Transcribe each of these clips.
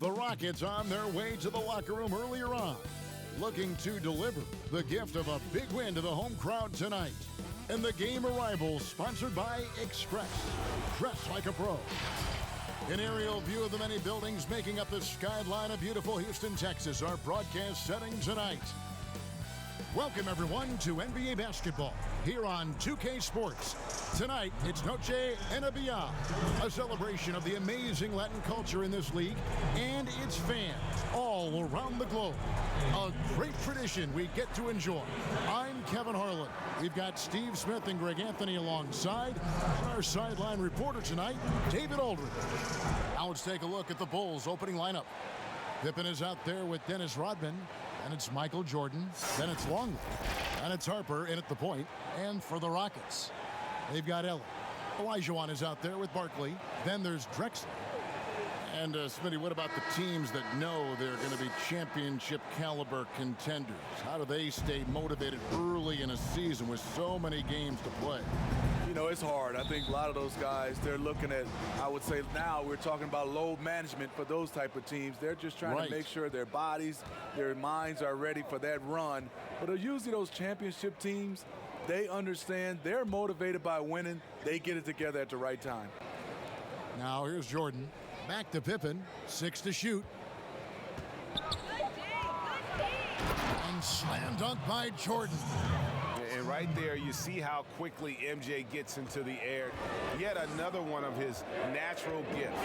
The Rockets on their way to the locker room earlier on, looking to deliver the gift of a big win to the home crowd tonight. And the game arrival sponsored by Express. Dress like a pro. An aerial view of the many buildings making up the skyline of beautiful Houston, Texas, our broadcast setting tonight. Welcome, everyone, to NBA basketball here on 2K Sports. Tonight, it's Noche NBA, a celebration of the amazing Latin culture in this league and its fans all around the globe. A great tradition we get to enjoy. I'm Kevin Harlan. We've got Steve Smith and Greg Anthony alongside, and our sideline reporter tonight, David Aldridge. Now let's take a look at the Bulls' opening lineup. Pippen is out there with Dennis Rodman. And it's Michael Jordan, then it's Longley, and it's Harper in at the point. And for the Rockets, they've got Ella. Olajuwon is out there with Barkley. Then there's Drexler. And Smitty, what about the teams that know they're going to be championship caliber contenders? How do they stay motivated early in a season with so many games to play? You know, it's hard. I think a lot of those guys, they're looking at, I would say now we're talking about load management for those type of teams. They're just trying to make sure their bodies, their minds are ready for that run. But usually those championship teams, they understand, they're motivated by winning. They get it together at the right time. Now here's Jordan. Back to Pippen. 6 to shoot. And slam dunk by Jordan. And right there, you see how quickly MJ gets into the air. Yet another one of his natural gifts.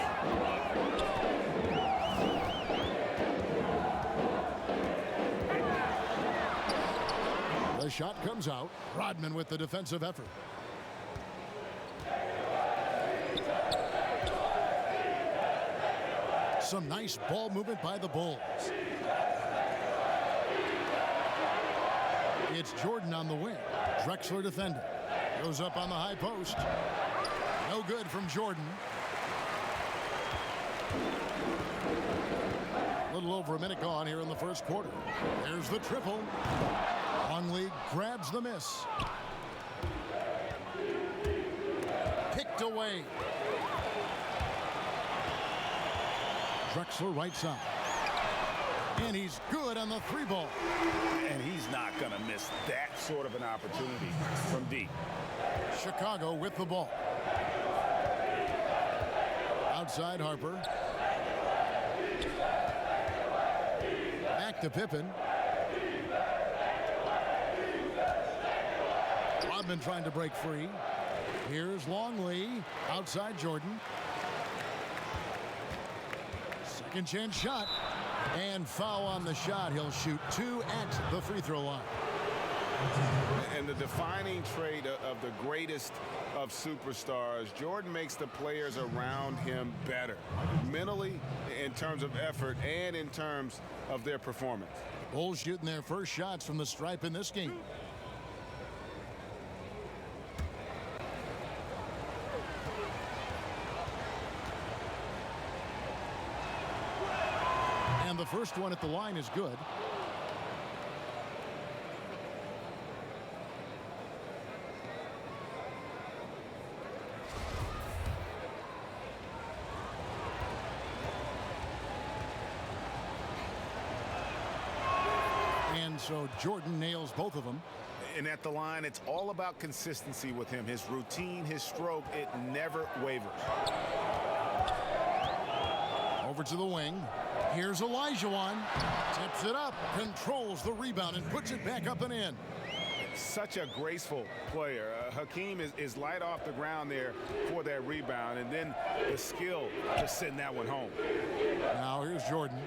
The shot comes out. Rodman with the defensive effort. Some nice ball movement by the Bulls. It's Jordan on the wing. Drexler defending. Goes up on the high post. No good from Jordan. A little over a minute gone here in the first quarter. There's the triple. Longley grabs the miss. Picked away. Drexler right side. And he's good on the three ball. And he's not going to miss that sort of an opportunity from deep. Chicago with the ball. Outside Harper. Back to Pippen. Rodman trying to break free. Here's Longley. Outside Jordan. Second chance shot. And foul on the shot. He'll shoot 2 at the free throw line. And the defining trait of the greatest of superstars, Jordan makes the players around him better. Mentally, in terms of effort, and in terms of their performance. Bulls shooting their first shots from the stripe in this game. And the first one at the line is good. And so Jordan nails both of them. And at the line, it's all about consistency with him. His routine, his stroke, it never wavers. Over to the wing. Here's Olajuwon. Tips it up, controls the rebound, and puts it back up and in. Such a graceful player. Hakeem is light off the ground there for that rebound, and then the skill to send that one home. Now here's Jordan.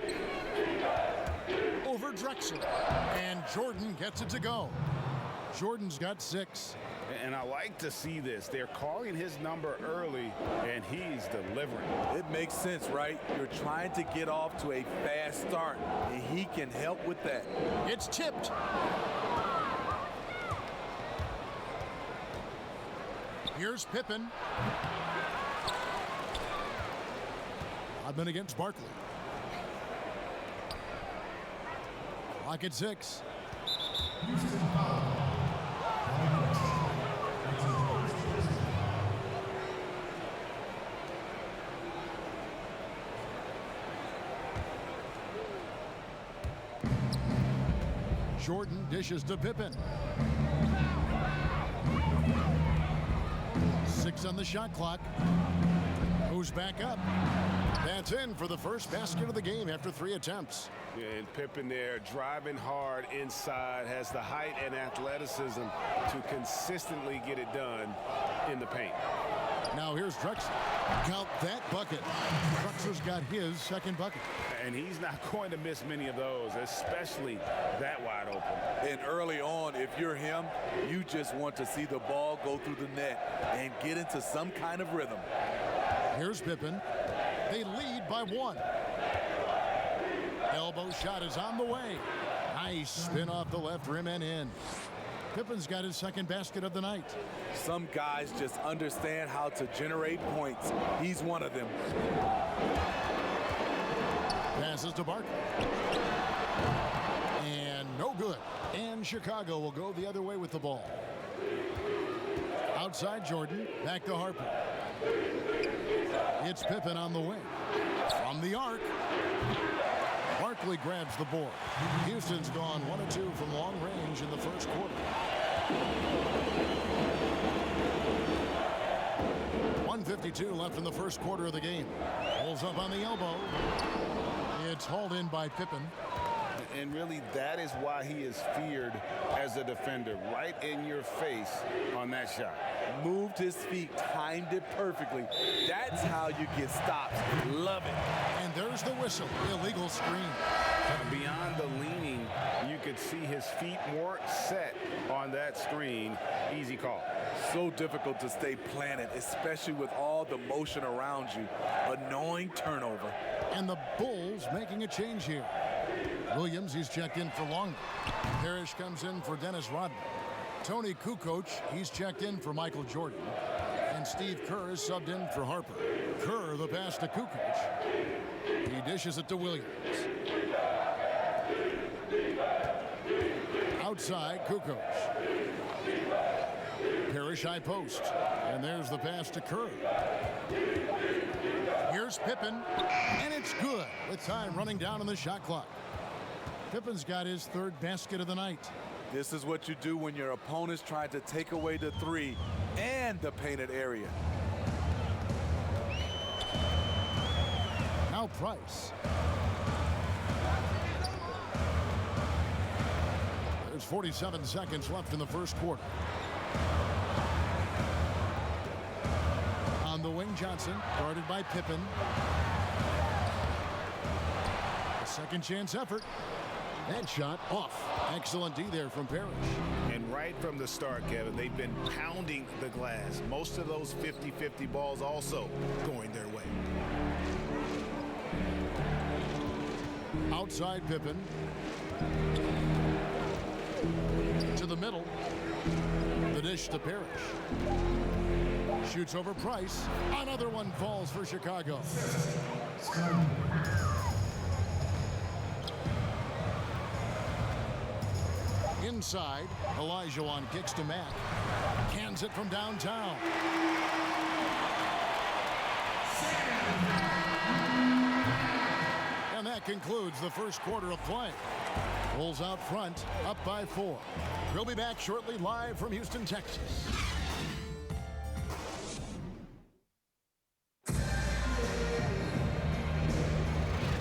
Over Drexler. And Jordan gets it to go. Jordan's got 6. And I like to see this. They're calling his number early, and he's delivering. It makes sense, right? You're trying to get off to a fast start, and he can help with that. It's tipped. Here's Pippen. Rodman against Barkley. Clock at 6. Jordan dishes to Pippen. 6 on the shot clock. Who's back up? That's in for the first basket of the game after 3 attempts. Yeah, and Pippen there driving hard inside, has the height and athleticism to consistently get it done in the paint. Now here's Drexler. Count that bucket. Drexler's got his second bucket. And he's not going to miss many of those, especially that wide open. And early on, if you're him, you just want to see the ball go through the net and get into some kind of rhythm. Here's Pippen. They lead by 1. Elbow shot is on the way. Nice spin off the left rim and in. Pippen's got his second basket of the night. Some guys just understand how to generate points. He's one of them. Passes to Barkley. And no good. And Chicago will go the other way with the ball. Outside Jordan. Back to Harper. It's Pippen on the wing. From the arc. Barkley grabs the board. Houston's gone 1 of 2 from long range in the first quarter. 1:52 left in the first quarter of the game. Pulls up on the elbow. It's hauled in by Pippen. And really, that is why he is feared as a defender. Right in your face on that shot. Moved his feet, timed it perfectly. That's how you get stops. Love it. And there's the whistle. Illegal screen. Beyond the leaning, you could see his feet weren't set on that screen. Easy call. So difficult to stay planted, especially with all the motion around you. Annoying turnover. And the Bulls making a change here. Williams, he's checked in for Long. Parrish comes in for Dennis Rodman. Tony Kukoc, he's checked in for Michael Jordan. And Steve Kerr is subbed in for Harper. Kerr, the pass to Kukoc. He dishes it to Williams. Outside, Kukoc. Parrish high post. And there's the pass to Kerr. Here's Pippen. And it's good with time running down on the shot clock. Pippen's got his third basket of the night. This is what you do when your opponent's trying to take away the 3 and the painted area. Now Price. There's 47 seconds left in the first quarter. On the wing, Johnson, guarded by Pippen. A second chance effort. That shot off. Excellent D there from Parrish. And right from the start, Kevin, they've been pounding the glass. Most of those 50-50 balls also going their way. Outside Pippen. To the middle. The dish to Parrish. Shoots over Price. Another one falls for Chicago. Inside, Olajuwon kicks to Mack. Cans it from downtown. And that concludes the first quarter of play. Bulls out front, up by 4. We'll be back shortly, live from Houston, Texas.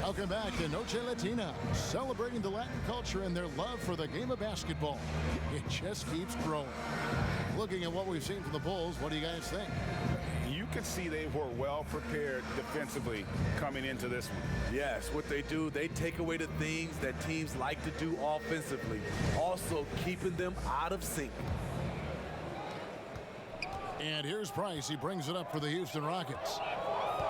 Welcome back to Noche Latina, celebrating the Latin culture and their love for the game of basketball. It just keeps growing. Looking at what we've seen from the Bulls, what do you guys think? You could see they were well prepared defensively coming into this one. Yes, what they do, they take away the things that teams like to do offensively, also keeping them out of sync. And here's Price. He brings it up for the Houston Rockets.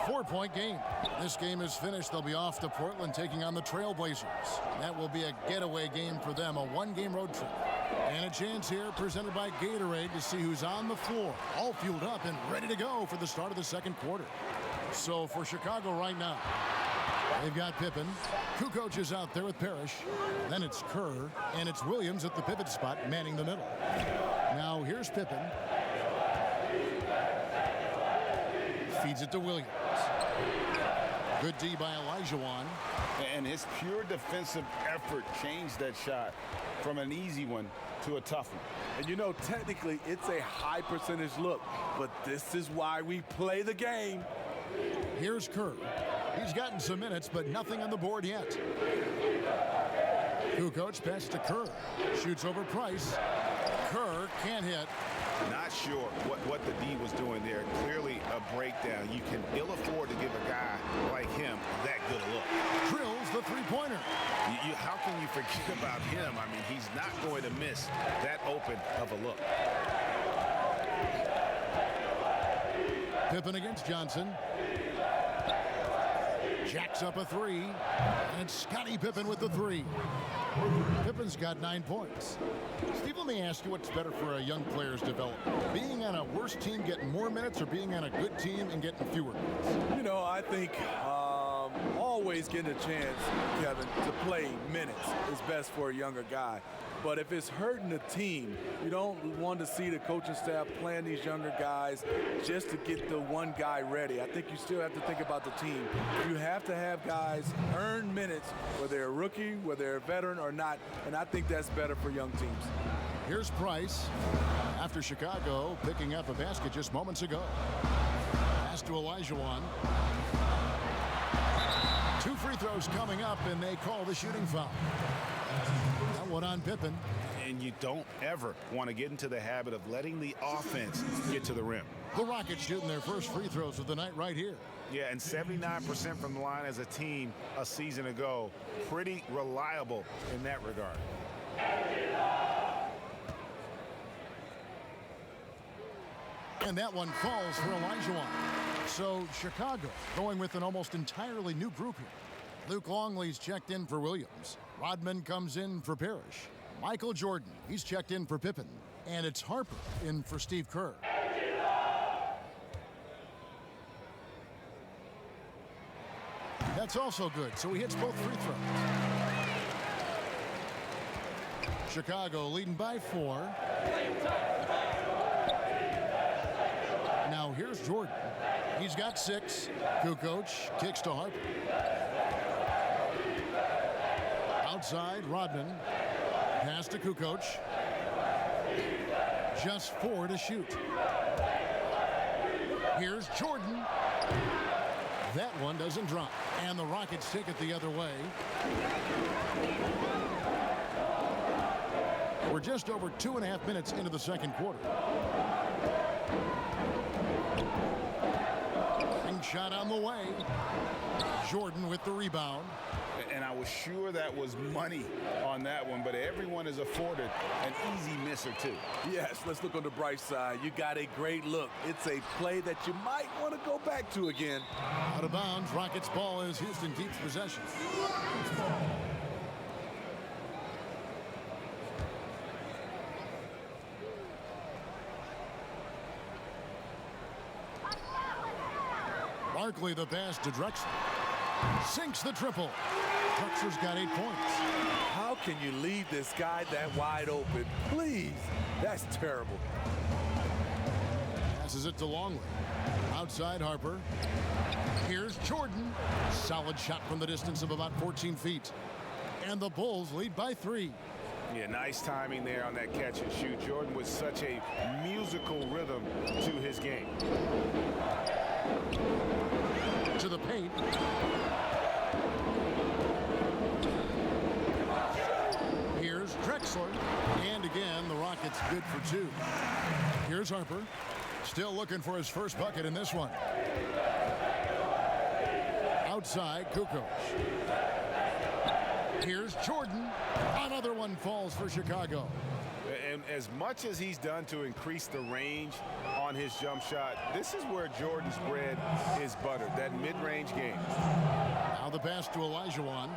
4-point game. This game is finished. They'll be off to Portland taking on the Trailblazers. That will be a getaway game for them, a 1-game road trip. And a chance here presented by Gatorade to see who's on the floor, all fueled up and ready to go for the start of the second quarter. So for Chicago right now, they've got Pippen. Kukoc is out there with Parrish. Then it's Kerr, and it's Williams at the pivot spot, manning the middle. Now here's Pippen. Feeds it to Williams. Good D by Olajuwon. And his pure defensive effort changed that shot from an easy one to a tough one. And you know, technically, it's a high percentage look, but this is why we play the game. Here's Kerr. He's gotten some minutes, but nothing on the board yet. Kukoc passes to Kerr. Shoots over Price. Kerr can't hit. Not sure what the D was doing there. Clearly a breakdown. You can ill afford to give a guy like him that good a look. Drills the three-pointer. How can you forget about him? I mean, he's not going to miss that open of a look. Pippen against Johnson. Jacks up a three. And Scottie Pippen with the three. Pippen's got 9 points. Steve, let me ask you what's better for a young player's development. Being on a worse team getting more minutes or being on a good team and getting fewer minutes? You know, I think always getting a chance, Kevin, to play minutes is best for a younger guy. But if it's hurting the team, you don't want to see the coaching staff playing these younger guys just to get the one guy ready. I think you still have to think about the team. You have to have guys earn minutes, whether they're a rookie, whether they're a veteran or not, and I think that's better for young teams. Here's Price after Chicago picking up a basket just moments ago. Pass to Olajuwon. 2 free throws coming up, and they call the shooting foul. That one on Pippen. And you don't ever want to get into the habit of letting the offense get to the rim. The Rockets shooting their first free throws of the night right here. Yeah, and 79% from the line as a team a season ago. Pretty reliable in that regard. And that one falls for Olajuwon. So Chicago going with an almost entirely new group here. Luke Longley's checked in for Williams. Rodman comes in for Parrish. Michael Jordan, he's checked in for Pippen. And it's Harper in for Steve Kerr. That's also good, so he hits both free throws. Chicago leading by 4. Now here's Jordan. He's got 6. Kukoc kicks to Harper. Outside, Rodman. Pass to Kukoc. Just 4 to shoot. Here's Jordan. That one doesn't drop. And the Rockets take it the other way. We're just over 2.5 minutes into the second quarter. Shot on the way. Jordan with the rebound. And I was sure that was money on that one, but everyone is afforded an easy miss or two. Yes, let's look on the bright side. You got a great look. It's a play that you might want to go back to again. Out of bounds, Rockets ball as Houston keeps possession. Barkley the pass to Drexler. Sinks the triple. Drexler's got 8 points. How can you leave this guy that wide open? Please. That's terrible. Passes it to Longley. Outside Harper. Here's Jordan. Solid shot from the distance of about 14 feet. And the Bulls lead by 3. Yeah, nice timing there on that catch and shoot. Jordan with such a musical rhythm to his game. To the paint. Here's Drexler. And again, the Rockets good for 2. Here's Harper. Still looking for his first bucket in this one. Outside, Kukoc. Here's Jordan. Another one falls for Chicago. And as much as he's done to increase the range on his jump shot, this is where Jordan's bread is buttered, that mid-range game. Now the pass to Olajuwon.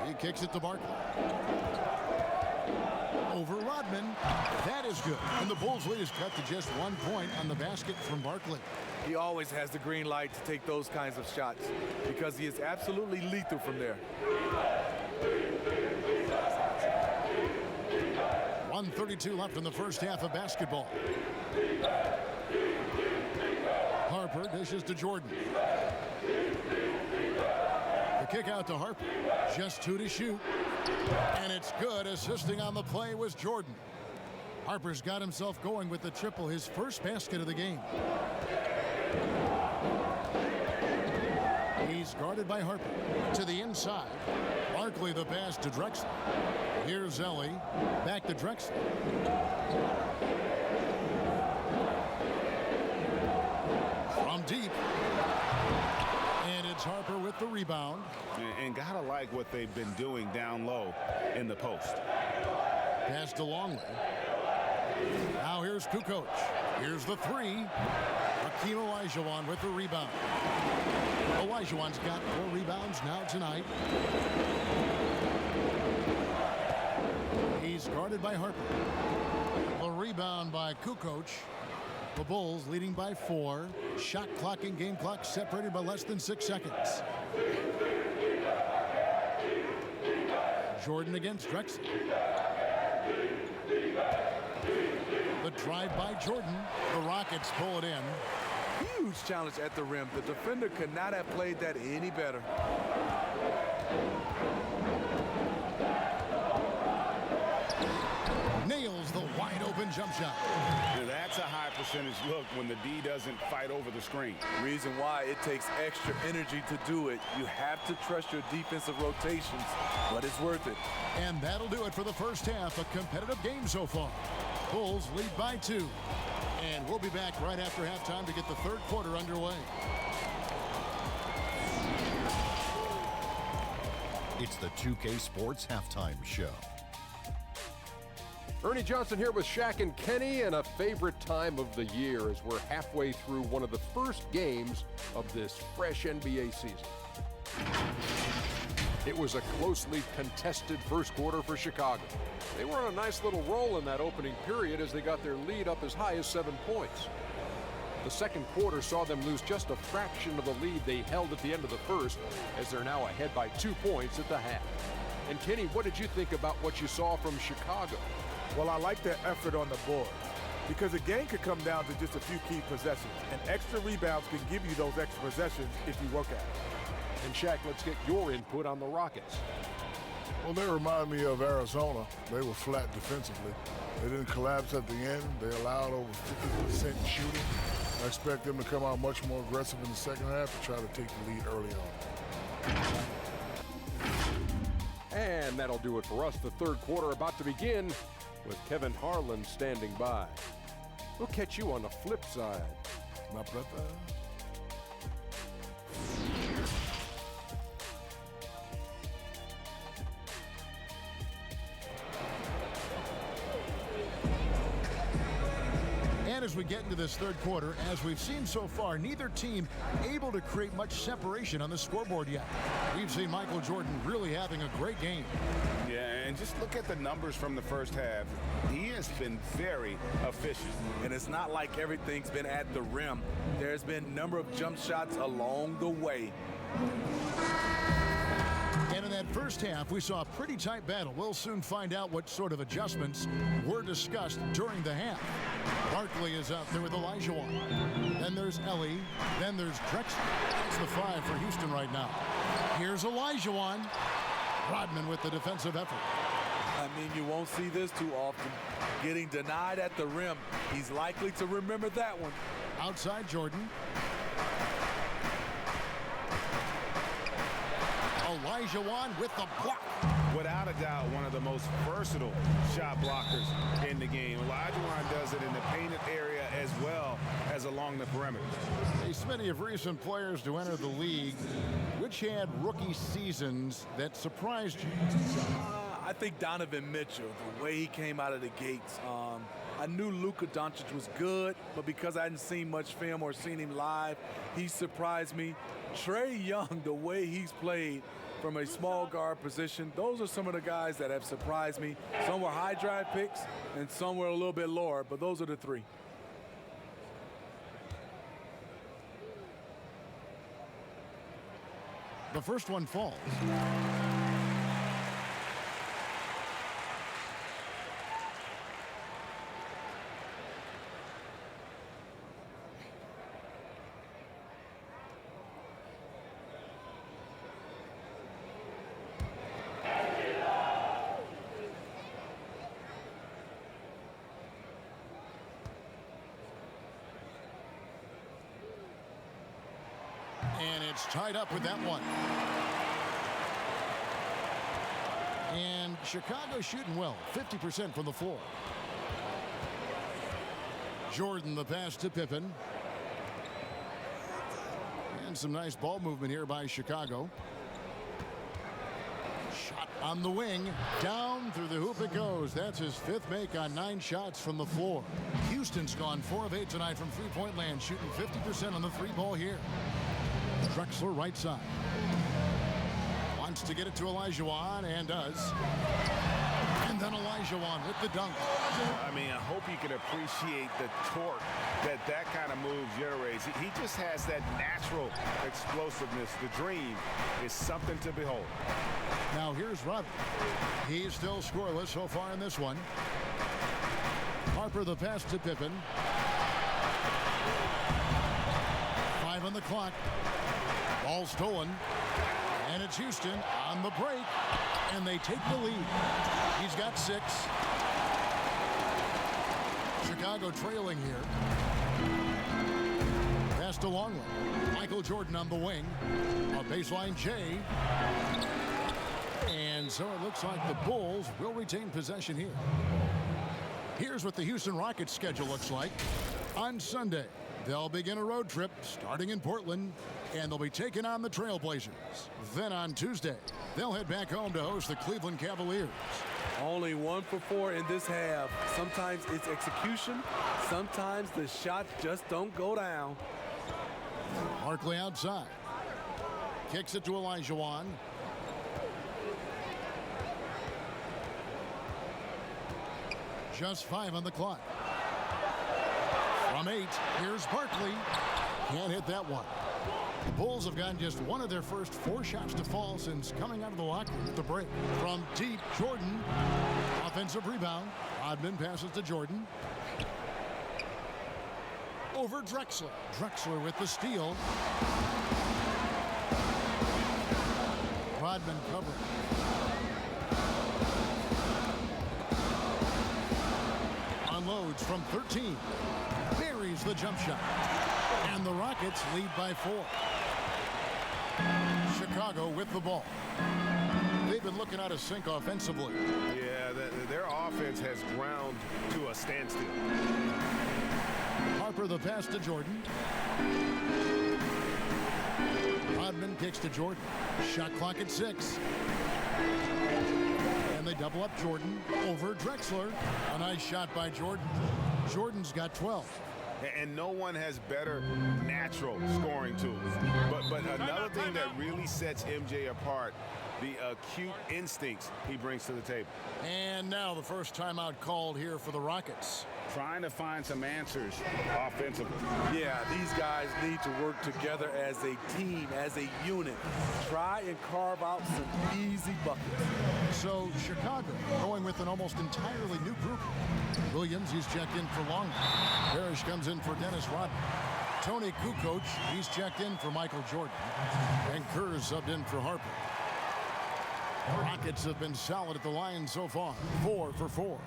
He kicks it to Barkley. Over Rodman. That is good. And the Bulls' lead is cut to just 1 point on the basket from Barkley. He always has the green light to take those kinds of shots because he is absolutely lethal from there. 1:32 left in the first half of basketball. Harper dishes to Jordan. The kick out to Harper. Just 2 to shoot. And it's good. Assisting on the play was Jordan. Harper's got himself going with the triple, his first basket of the game. He's guarded by Harper. To the inside. Barkley the pass to Drexler. Here's Ellie. Back to Drexler. From deep. And it's Harper with the rebound. And gotta like what they've been doing down low in the post. Pass to Longley. Now here's Kukoc. Here's the three. Hakeem Olajuwon with the rebound. Olajuwon's got 4 rebounds now tonight. He's guarded by Harper. The rebound by Kukoc. The Bulls leading by 4. Shot clock and game clock separated by less than 6 seconds. Jordan against Drexler. The drive by Jordan. The Rockets pull it in. Huge challenge at the rim. The defender could not have played that any better. Nails the wide open jump shot. Now that's a high percentage look when the D doesn't fight over the screen. Reason why it takes extra energy to do it. You have to trust your defensive rotations, but it's worth it. And that'll do it for the first half. A competitive game so far. Bulls lead by 2. And we'll be back right after halftime to get the third quarter underway. It's the 2K Sports Halftime Show. Ernie Johnson here with Shaq and Kenny, and a favorite time of the year as we're halfway through one of the first games of this fresh NBA season. It was a closely contested first quarter for Chicago. They were on a nice little roll in that opening period as they got their lead up as high as 7 points. The second quarter saw them lose just a fraction of the lead they held at the end of the first, as they're now ahead by 2 points at the half. And Kenny, what did you think about what you saw from Chicago? Well, I like their effort on the board because the game could come down to just a few key possessions, and extra rebounds can give you those extra possessions if you work at it. And Shaq, let's get your input on the Rockets. Well, they remind me of Arizona. They were flat defensively. They didn't collapse at the end. They allowed over 50% shooting. I expect them to come out much more aggressive in the second half and try to take the lead early on. And that'll do it for us. The third quarter about to begin with Kevin Harlan standing by. We'll catch you on the flip side. My brother. And as we get into this third quarter, as we've seen so far, neither team able to create much separation on the scoreboard yet. We've seen Michael Jordan really having a great game. Yeah, and just look at the numbers from the first half. He has been very efficient. And it's not like everything's been at the rim. There's been a number of jump shots along the way. And in that first half, we saw a pretty tight battle. We'll soon find out what sort of adjustments were discussed during the half. Barkley is out there with Olajuwon. Then there's Ellie. Then there's Drexler. That's the 5 for Houston right now. Here's Olajuwon. Rodman with the defensive effort. I mean, you won't see this too often. Getting denied at the rim. He's likely to remember that one. Outside Jordan. Olajuwon with the block. Without a doubt, one of the most versatile shot blockers in the game. Olajuwon does it in the painted area as well as along the perimeter. A smitty of recent players to enter the league, which had rookie seasons that surprised you. I think Donovan Mitchell, the way he came out of the gates. I knew Luka Doncic was good, but because I hadn't seen much film or seen him live, he surprised me. Trae Young, the way he's played from a small guard position, those are some of the guys that have surprised me. Some were high drive picks, and some were a little bit lower, but those are the 3. The first one falls. And it's tied up with that one. And Chicago shooting well, 50% from the floor. Jordan the pass to Pippen. And some nice ball movement here by Chicago. Shot on the wing. Down through the hoop it goes. That's his 5th make on 9 shots from the floor. Houston's gone 4 of 8 tonight from three-point land, shooting 50% on the 3-ball here. Drexler right side. Wants to get it to Olajuwon and does. And then Olajuwon with the dunk. I mean, I hope you can appreciate the torque that kind of move generates. He just has that natural explosiveness. The dream is something to behold. Now here's Rodman. He's still scoreless so far in this one. Harper the pass to Pippen. 5 on the clock. Ball stolen. And it's Houston on the break. And they take the lead. He's got 6. Chicago trailing here. Pass to Longley. Michael Jordan on the wing. A baseline J. And so it looks like the Bulls will retain possession here. Here's what the Houston Rockets schedule looks like. On Sunday, they'll begin a road trip starting in Portland, and they'll be taking on the Trailblazers. Then on Tuesday, they'll head back home to host the Cleveland Cavaliers. Only 1 for 4 in this half. Sometimes it's execution. Sometimes the shots just don't go down. Barkley outside. Kicks it to Olajuwon. Just 5 on the clock. From 8, here's Barkley. Can't hit that one. The Bulls have gotten just 1 of their first 4 shots to fall since coming out of the locker room at the break. From deep, Jordan. Offensive rebound. Rodman passes to Jordan. Over Drexler. Drexler with the steal. Rodman covering. Unloads from 13. Buries the jump shot. And the Rockets lead by 4. Chicago with the ball. They've been looking out of sync offensively. Yeah, their offense has ground to a standstill. Harper the pass to Jordan. Rodman kicks to Jordan. Shot clock at 6. And they double up Jordan over Drexler. A nice shot by Jordan. Jordan's got 12. And no one has better natural scoring tools. But another thing that really sets MJ apart, the acute instincts he brings to the table. And now the first timeout called here for the Rockets. Trying to find some answers offensively. Yeah, these guys need to work together as a team, as a unit. Try and carve out some easy buckets. So Chicago going with an almost entirely new group. Williams, he's checked in for Longley. Parrish comes in for Dennis Rodman. Tony Kukoc, he's checked in for Michael Jordan. And Kerr subbed in for Harper. Rockets have been solid at the line so far. 4 for 4.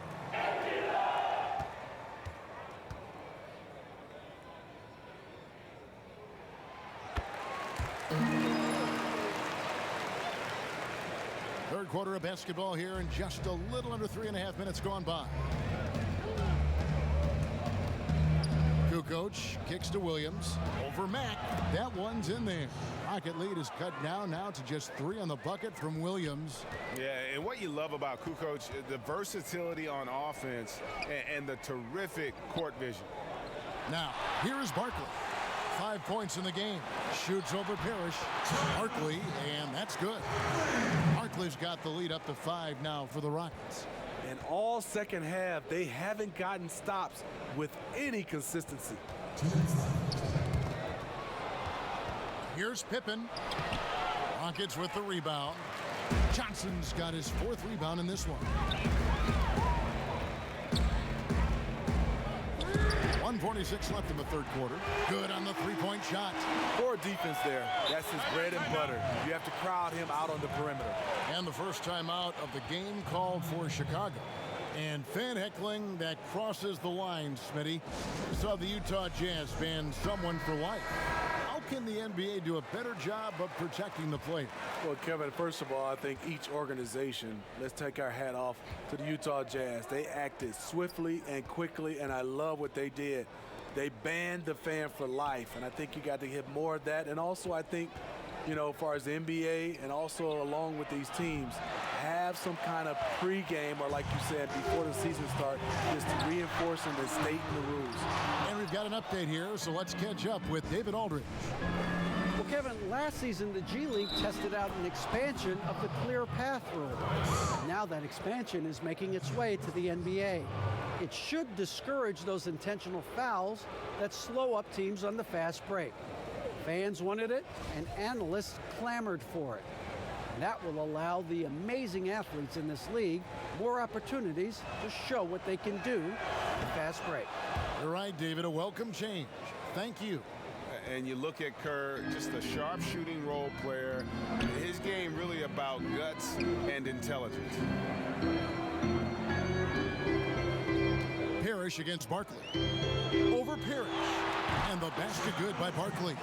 Third quarter of basketball here, and just a little under 3.5 minutes gone by. Kukoc kicks to Williams. Over Mack. That one's in there. Rocket lead is cut down now to just 3 on the bucket from Williams. Yeah, and what you love about Kukoc, the versatility on offense and the terrific court vision. Now, here is Barkley. 5 points in the game. Shoots over Parrish. Barkley, and that's good. Barkley's got the lead up to 5 now for the Rockets. And all second half, they haven't gotten stops with any consistency. Here's Pippen. Rockets with the rebound. Johnson's got his 4th rebound in this one. 1:46 left in the third quarter. Good on the 3-point shot. Poor defense there. That's his bread and butter. You have to crowd him out on the perimeter. And the first time out of the game called for Chicago. And fan heckling that crosses the line, Smitty. We saw the Utah Jazz ban someone for life. How can the NBA do a better job of protecting the player? Well, Kevin, first of all, I think each organization, let's take our hat off to the Utah Jazz. They acted swiftly and quickly, and I love what they did. They banned the fan for life, and I think you got to get more of that. And also, I think, you know, as far as the NBA and also along with these teams, have some kind of pregame or, like you said, before the season starts, just reinforcing and stating the rules. And we've got an update here, so let's catch up with David Aldridge. Well, Kevin, last season the G League tested out an expansion of the clear path rule. Now that expansion is making its way to the NBA. It should discourage those intentional fouls that slow up teams on the fast break. Fans wanted it, and analysts clamored for it. And that will allow the amazing athletes in this league more opportunities to show what they can do at the fast break. You're right, David, a welcome change. Thank you. And you look at Kerr, just a sharp shooting role player. His game really about guts and intelligence. Parrish against Barkley. Over Parrish. And the basket good by Barkley.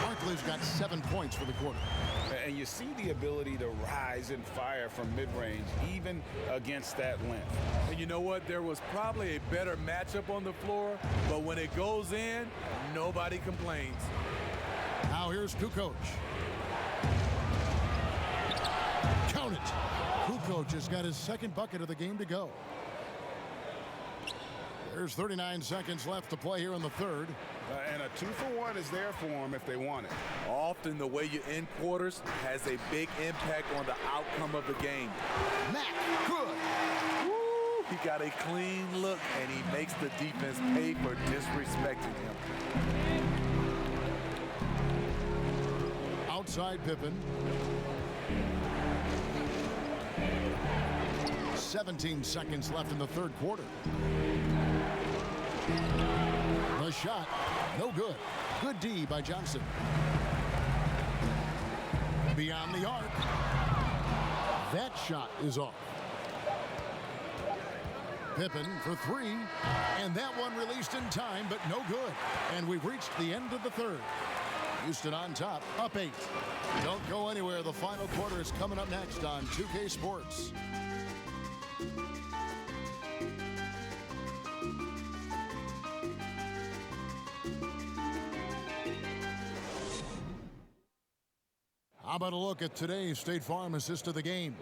Barkley's got 7 points for the quarter. And you see the ability to rise and fire from mid-range, even against that length. And you know what? There was probably a better matchup on the floor, but when it goes in, nobody complains. Now here's Kukoc. Count it. Kukoc has got his second bucket of the game to go. There's 39 seconds left to play here in the third. And a 2-for-1 is there for them if they want it. Often the way you end quarters has a big impact on the outcome of the game. Mack, good. Woo! He got a clean look, and he makes the defense pay for disrespecting him. Outside Pippen. 17 seconds left in the third quarter. The shot, no good. Good D by Johnson. Beyond the arc. That shot is off. Pippen for three, and that one released in time, but no good. And we've reached the end of the third. Houston on top, up 8. Don't go anywhere. The final quarter is coming up next on 2K Sports. How about a look at today's State Farm assist of the game?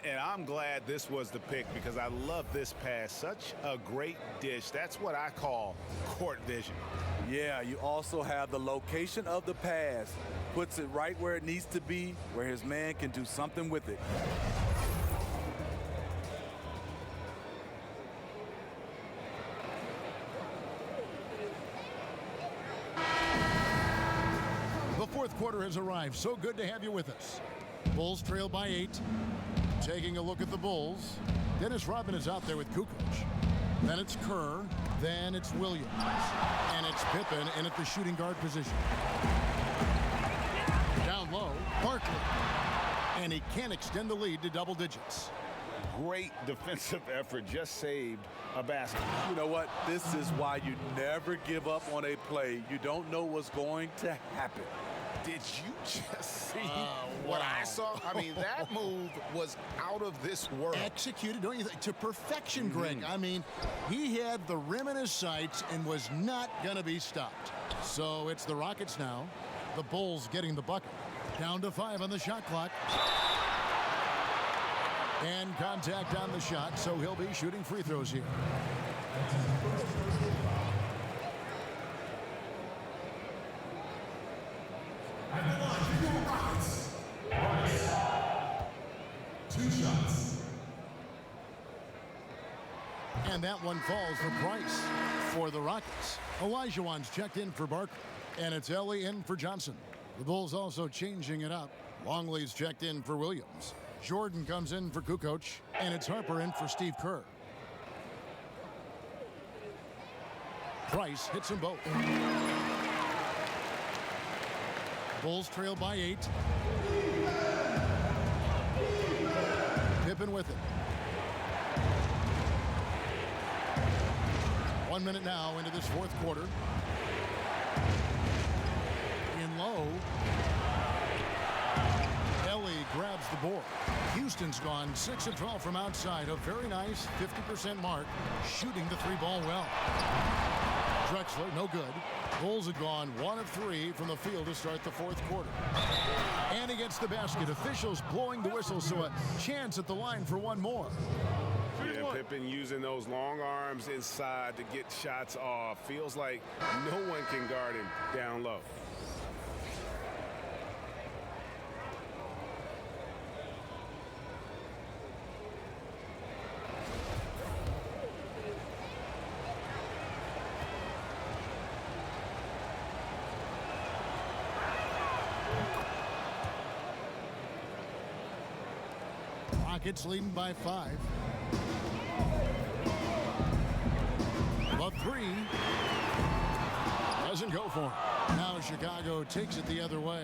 And I'm glad this was the pick because I love this pass. Such a great dish. That's what I call court vision. Yeah, you also have the location of the pass. Puts it right where it needs to be, where his man can do something with it. The fourth quarter has arrived. So good to have you with us. Bulls trail by 8. Taking a look at the Bulls. Dennis Rodman is out there with Kukoc. Then it's Kerr. Then it's Williams. And it's Pippen in at the shooting guard position. Down low, Barkley. And he can't extend the lead to double digits. Great defensive effort. Just saved a basket. You know what? This is why you never give up on a play. You don't know what's going to happen. Did you just see what I saw? I mean, that move was out of this world. Executed, don't you think, to perfection, Greg. I mean, he had the rim in his sights and was not going to be stopped. So it's the Rockets now. The Bulls getting the bucket. Down to 5 on the shot clock. And contact on the shot, so he'll be shooting free throws here. Two shots. And that one falls for Price for the Rockets. Olajuwon's checked in for Barker. And it's Ellie in for Johnson. The Bulls also changing it up. Longley's checked in for Williams. Jordan comes in for Kukoc. And it's Harper in for Steve Kerr. Price hits them both. Bulls trail by 8. Pippen with it. 1 minute now into this fourth quarter. board. Houston's gone 6 of 12 from outside. A very nice 50% mark, shooting the 3-ball well. Drexler, no good. Bulls have gone 1 of 3 from the field to start the fourth quarter. And he gets the basket. Officials blowing the whistle, so a chance at the line for one more. Yeah, Pippen using those long arms inside to get shots off. Feels like no one can guard him down low. Rockets leading by 5. The 3 doesn't go for him. Now Chicago takes it the other way.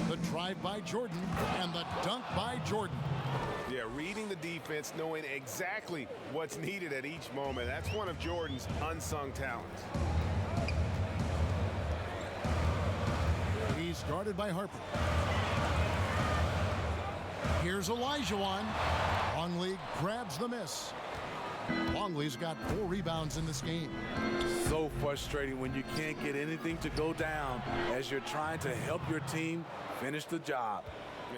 The drive by Jordan and the dunk by Jordan. Yeah, reading the defense, knowing exactly what's needed at each moment. That's one of Jordan's unsung talents. He's guarded by Harper. Here's Olajuwon. Longley grabs the miss. Longley's got 4 rebounds in this game. So frustrating when you can't get anything to go down as you're trying to help your team finish the job.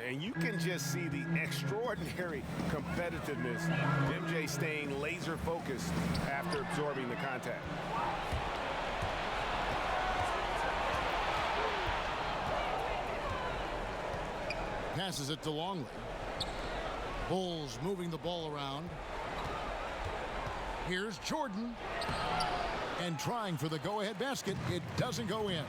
And you can just see the extraordinary competitiveness. MJ staying laser focused after absorbing the contact. Passes it to Longley. Bulls moving the ball around. Here's Jordan. And trying for the go-ahead basket. It doesn't go in.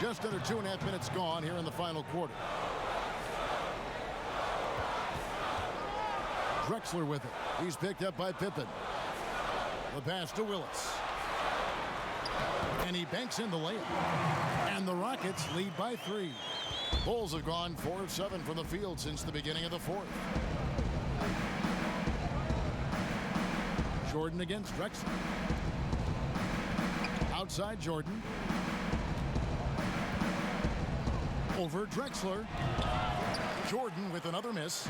Just under 2.5 minutes gone here in the final quarter. Drexler with it. He's picked up by Pippen. The pass to Willis. And he banks in the layup. And the Rockets lead by 3. Bulls have gone 4 of 7 from the field since the beginning of the fourth. Jordan against Drexler. Outside Jordan. Over Drexler. Jordan with another miss.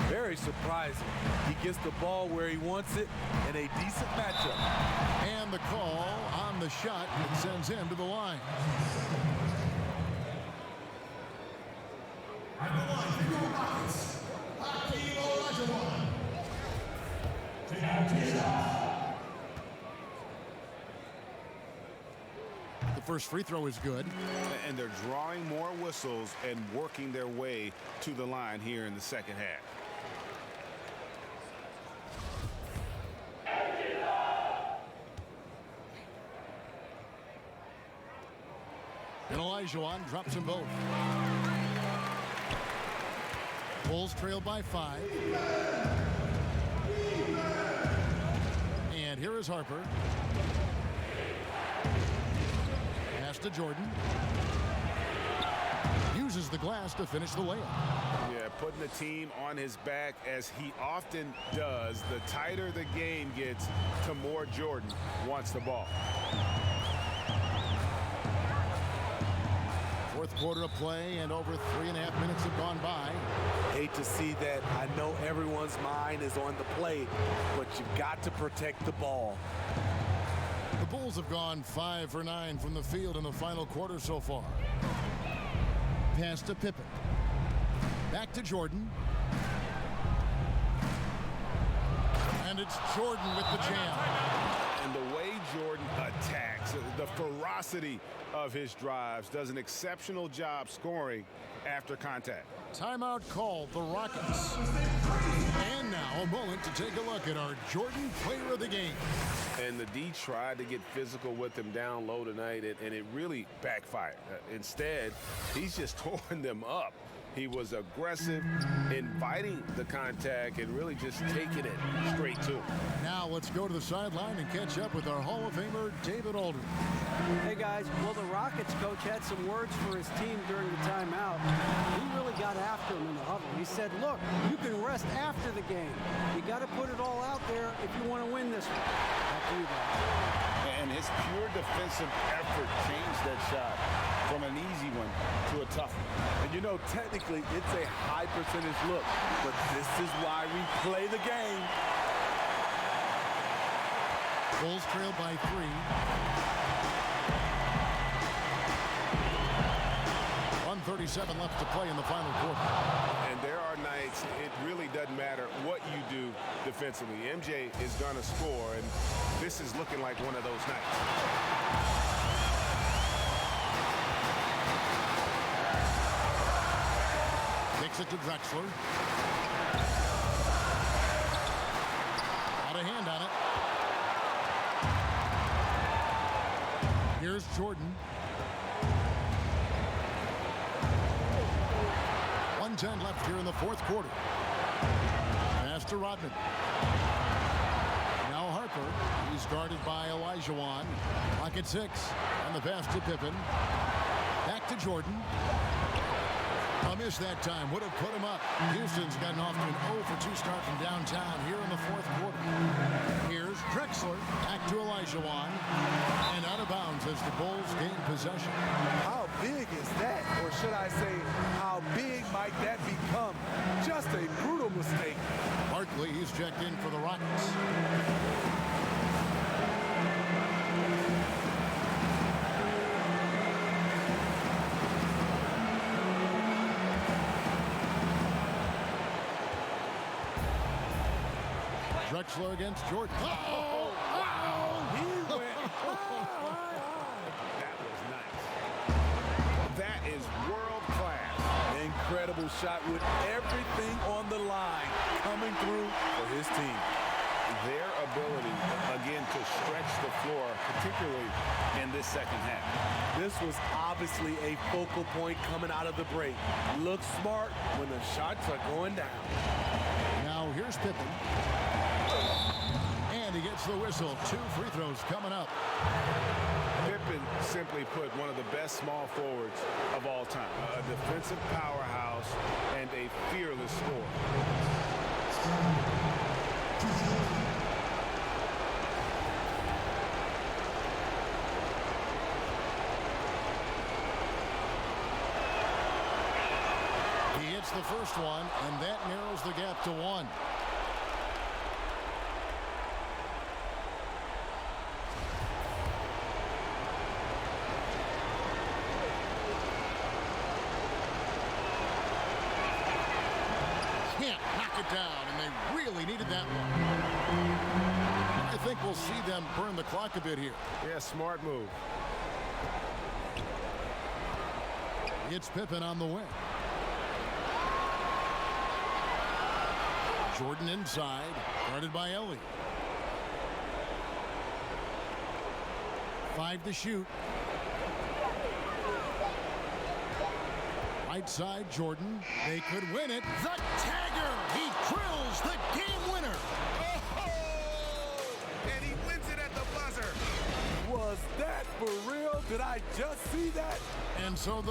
Very surprising. He gets the ball where he wants it in a decent matchup. And the call on the shot that sends him to the line. The first free throw is good. And they're drawing more whistles and working their way to the line here in the second half. And Olajuwon drops them both. Bulls trail by 5. And here is Harper. Pass to Jordan. Uses the glass to finish the layup. Yeah, putting the team on his back as he often does. The tighter the game gets, the more Jordan wants the ball. Fourth quarter of play and over 3.5 minutes have gone by. Hate to see that. I know everyone's mind is on the play, but you've got to protect the ball. The Bulls have gone 5 for 9 from the field in the final quarter so far. Pass to Pippen. Back to Jordan. And it's Jordan with the jam. And the way Jordan attacks, the ferocity of his drives, does an exceptional job scoring after contact. Timeout called, the Rockets. And now a moment to take a look at our Jordan Player of the Game. And the D tried to get physical with him down low tonight, and it really backfired. Instead, he's just tore them up. He was aggressive, inviting the contact, and really just taking it straight to him. Now let's go to the sideline and catch up with our Hall of Famer, David Aldridge. Hey guys, well the Rockets coach had some words for his team during the timeout. He really got after him in the huddle. He said, look, you can rest after the game. You got to put it all out there if you want to win this one. Back to you guys. And his pure defensive effort changed that shot from an easy one to a tough one. And you know, technically, it's a high percentage look, but this is why we play the game. Bulls trail by 3. 1:37 left to play in the final quarter. And there are nights it really doesn't matter what you do defensively. MJ is going to score, and this is looking like one of those nights. Kicks it to Drexler. Got a hand on it. Here's Jordan. 1:10 left here in the fourth quarter. Pass to Rodman. Now Harper. He's guarded by Olajuwon. Clock at 6. And the pass to Pippen. Back to Jordan. A miss that time. Would have put him up. Houston's gotten off to an 0-for-2 start from downtown here in the fourth quarter. Here's Drexler. Back to Olajuwon. And out of bounds as the Bulls gain possession. How big is that? Or should I say, how big might that become? Just a brutal mistake. Barkley, he's checked in for the Rockets. Drexler against Jordan. He went. That was nice. That is world class. Incredible shot with everything on the line coming through for his team. Their ability, again, to stretch the floor, particularly in this second half. This was obviously a focal point coming out of the break. Look smart when the shots are going down. Now here's Pippen. And he gets the whistle. 2 free throws coming up. Pippen, simply put, one of the best small forwards of all time. A defensive powerhouse and a fearless scorer. He hits the first one, and that narrows the gap to 1. Can't knock it down, and they really needed that one. I think we'll see them burn the clock a bit here. Yeah, smart move. It's Pippen on the wing. Jordan inside, guarded by Ellie. 5 to shoot. Right side, Jordan. They could win it. The tagger! He drills the game winner! And he wins it at the buzzer. Was that for real? Did I just see that? And so the